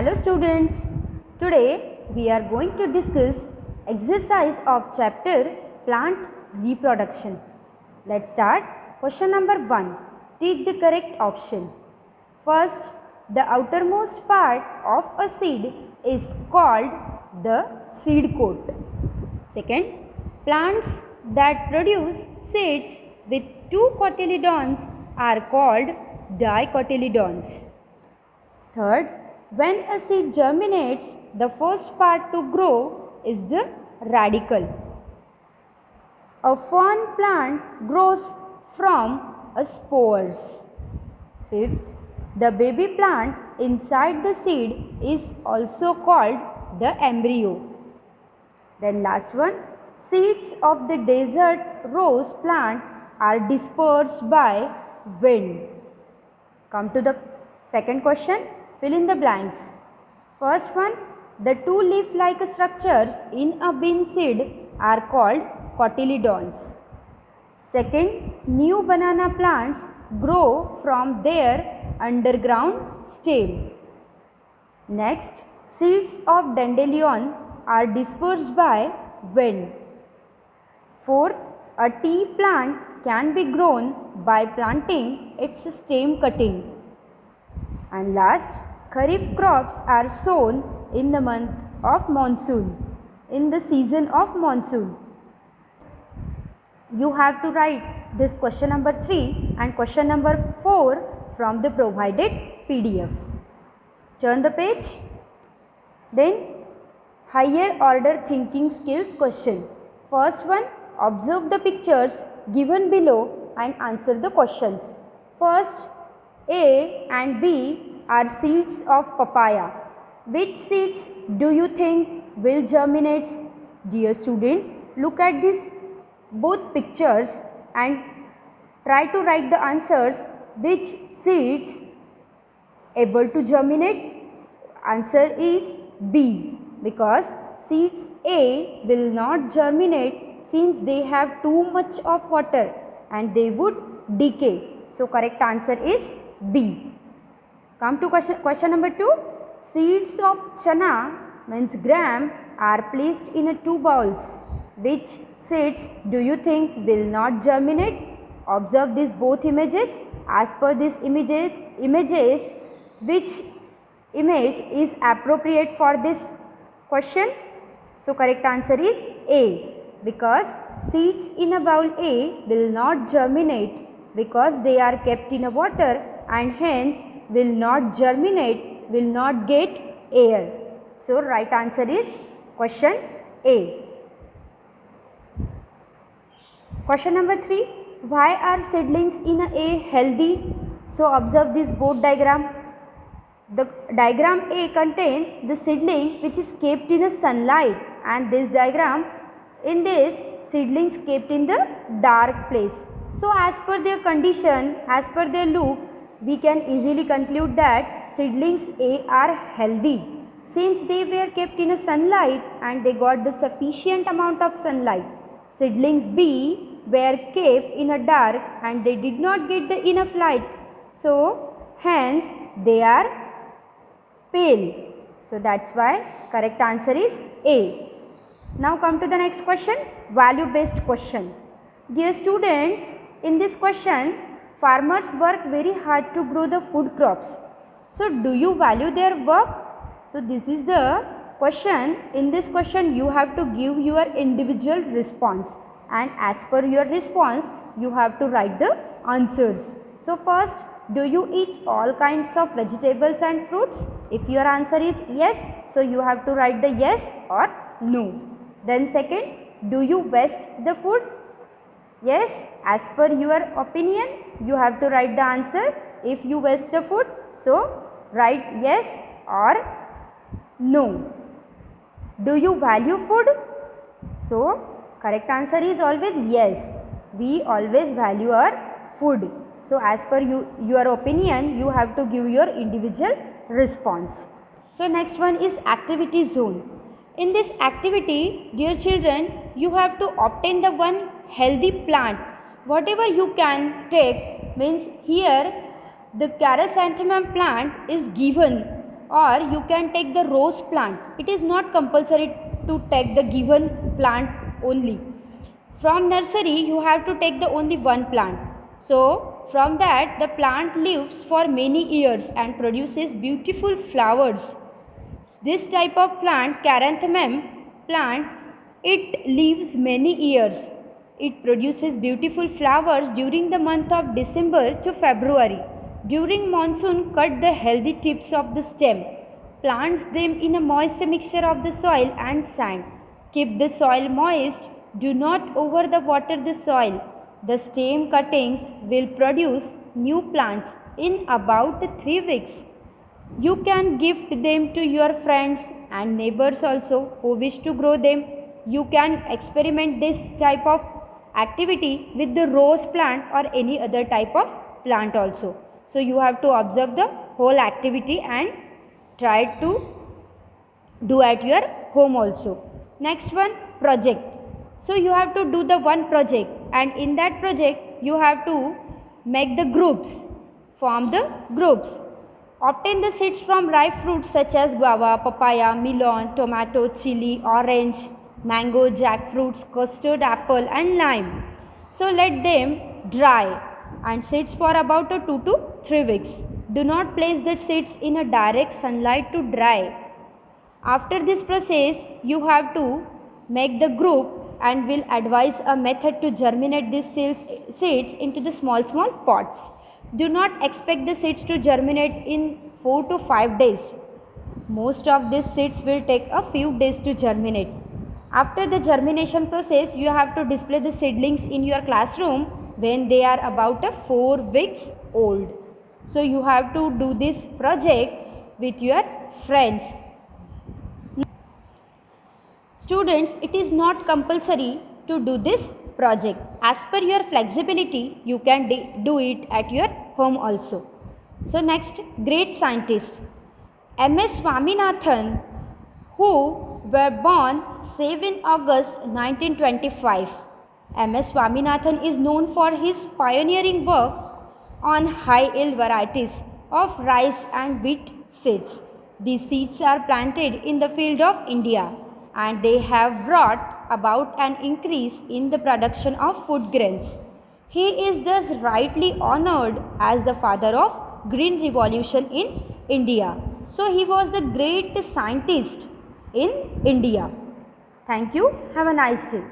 Hello students, today we are going to discuss exercise of chapter plant reproduction. Let's start. Question number 1. Take the correct option. First, the outermost part of a seed is called the seed coat. Second, plants that produce seeds with two cotyledons are called dicotyledons. Third, when a seed germinates, the first part to grow is the radicle. A fern plant grows from spores. Fifth, the baby plant inside the seed is also called the embryo. Then last one, seeds of the desert rose plant are dispersed by wind. Come to the second question, fill in the blanks. First one, the two leaf-like structures in a bean seed are called cotyledons. Second, new banana plants grow from their underground stem. Next, seeds of dandelion are dispersed by wind. Fourth, a tea plant can be grown by planting its stem cutting. And last, kharif crops are sown in the month of monsoon, in the season of monsoon. You have to write this question number 3 and question number 4 from the provided PDF. Turn the page. Then higher order thinking skills question. First one, observe the pictures given below and answer the questions. First, A and B are seeds of papaya. Which seeds do you think will germinate? Dear students, look at these both pictures and try to write the answers. Which seeds able to germinate? Answer is B, because seeds A will not germinate since they have too much of water and they would decay. So correct answer is B. Come to question number 2. Seeds of chana means gram are placed in two bowls. Which seeds do you think will not germinate? Observe these both images. As per these images, which image is appropriate for this question? So correct answer is A, because seeds in a bowl A will not germinate because they are kept in a water and hence will not germinate, will not get air. So right answer is question A. Question number 3. Why are seedlings in A healthy? So observe this board diagram. The diagram A contains the seedling which is kept in a sunlight, and this diagram, in this seedlings kept in the dark place. So as per their condition, as per their look, we can easily conclude that seedlings A are healthy since they were kept in a sunlight and they got the sufficient amount of sunlight. Seedlings B were kept in a dark and they did not get the enough light. So hence they are pale. So that's why correct answer is A. Now come to the next question, value based question. Dear students, in this question, farmers work very hard to grow the food crops. So do you value their work? So this is the question. In this question, you have to give your individual response, and as per your response, you have to write the answers. So first, do you eat all kinds of vegetables and fruits? If your answer is yes, so you have to write the yes or no. Then second, do you waste the food? Yes, as per your opinion, you have to write the answer. If you waste the food, so write yes or no. Do you value food? So correct answer is always yes. We always value our food. So as per your opinion, you have to give your individual response. So next one is activity zone. In this activity, dear children, you have to obtain the one healthy plant. Whatever you can take, means here the chrysanthemum plant is given or you can take the rose plant. It is not compulsory to take the given plant only. From nursery you have to take the only one plant. So from that the plant lives for many years and produces beautiful flowers. This type of plant, Chrysanthemum plant, it lives many years. It produces beautiful flowers during the month of December to February. During monsoon, cut the healthy tips of the stem. Plant them in a moist mixture of the soil and sand. Keep the soil moist. Do not overwater the soil. The stem cuttings will produce new plants in about 3 weeks. You can gift them to your friends and neighbors also who wish to grow them. You can experiment this type of activity with the rose plant or any other type of plant also. So you have to observe the whole activity and try to do at your home also. Next one, project. So you have to do the one project, and in that project you have to make the groups, form the groups. Obtain the seeds from ripe fruits such as guava, papaya, melon, tomato, chili, orange, mango, jackfruits, custard apple and lime. So let them dry and seeds for about 2 to 3 weeks. Do not place the seeds in a direct sunlight to dry. After this process, you have to make the group and will advise a method to germinate these seeds into the small pots. Do not expect the seeds to germinate in 4 to 5 days. Most of these seeds will take a few days to germinate. After the germination process, you have to display the seedlings in your classroom when they are about 4 weeks old. So you have to do this project with your friends. Students, it is not compulsory to do this project. As per your flexibility, you can do it at your home also. So next, great scientist. M.S. Swaminathan, who were born 7 August 1925. M.S. Swaminathan is known for his pioneering work on high yield varieties of rice and wheat seeds. These seeds are planted in the field of India, and they have brought about an increase in the production of food grains. He is thus rightly honored as the father of Green Revolution in India. So he was the great scientist in India. Thank you. Have a nice day.